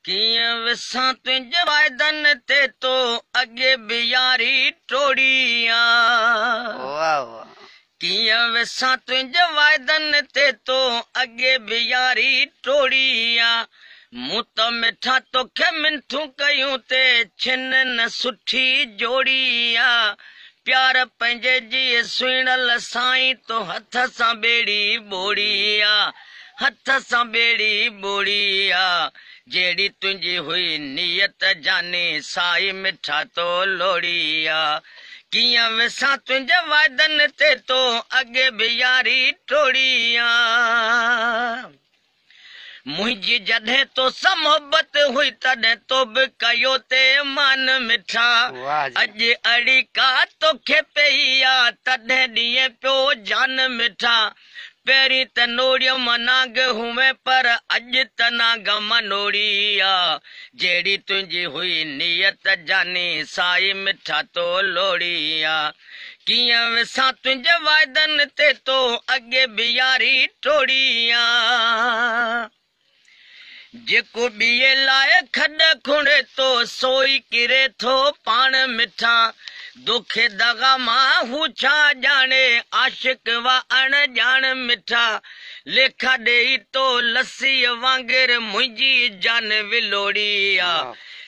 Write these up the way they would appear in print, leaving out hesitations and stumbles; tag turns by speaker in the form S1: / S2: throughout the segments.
S1: कियां विसां तुंहिंजे वाइदनि ते तो अॻे बि यारी टोड़ियां।
S2: वाह वाह।
S1: कियां विसां तुंहिंजे वाइदनि ते तो अॻे बि यारी टोड़ियां। मूं त मिठा तोखे मिंथूं कयूं ते छिन न सुठी जोड़ियां। प्यार पंहिंजे जी सुहिणल साईं तो हथ सां ॿेड़ी ॿोड़िया, हथ सां ॿेड़ी ॿोड़िया। जहिड़ी तुंहिंजी हुई नियत जाने साई मिठा तो लोड़िया। कियां विसां तुंहिंजे वाइदनि ते तो अॻे बि यारी टोड़ियां। मुंहिंजी जॾहिं तो सां मोहबत हुई तॾहिं तो बि कयो ते मान मिठा। अॼु अड़ी का तोखे पई आ तॾहिं ॾींहं पियो जान मिठा। पहिरीं त नोड़ियो नाग हुए पर अॼु त नाग मनोड़िया। जहिड़ी तुंहिंजी हुई नियत जाने साई मिठा तो लोड़िया। कियां विसां तुंहिंजे वाइदनि ते तो अॻे बि यारी टोड़ियां। जेको ॿिए लाइ खॾ खुणे तो सोई किरे थो पाण मिठा। दोखे दगा मां हू छा ॼाणे आशिक वा अणॼाण मिठा। लेखा ॾेई तो लस्सीअ वांगुरु मुंहिंजी जान विलोड़िया।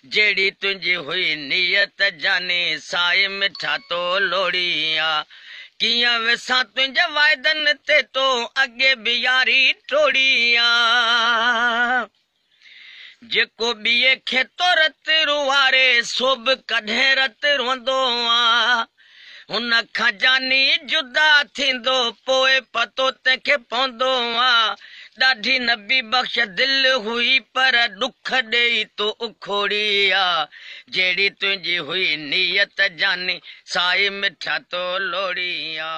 S1: जहिड़ी तुंहिंजी हुई नियत जाने साई मिठा तो लोड़िया। कियां विसां तुंहिंजे वाइदनि ते तो अॻे बि यारी टोड़ियां। जेको ॿिए खे तो रत रुवारे सो बि कॾहिं रत रोंदो आ। हुन खां जानी जुदा थींदो पोइ पतो तंहिंखे पवंदो आ। ॾाढी नबी बख़्श दिलि हुई पर ॾुख ॾेई तो उखोड़िया। जहिड़ी तुंहिंजी हुई नियत जाने साई मिठा तो लोड़िया।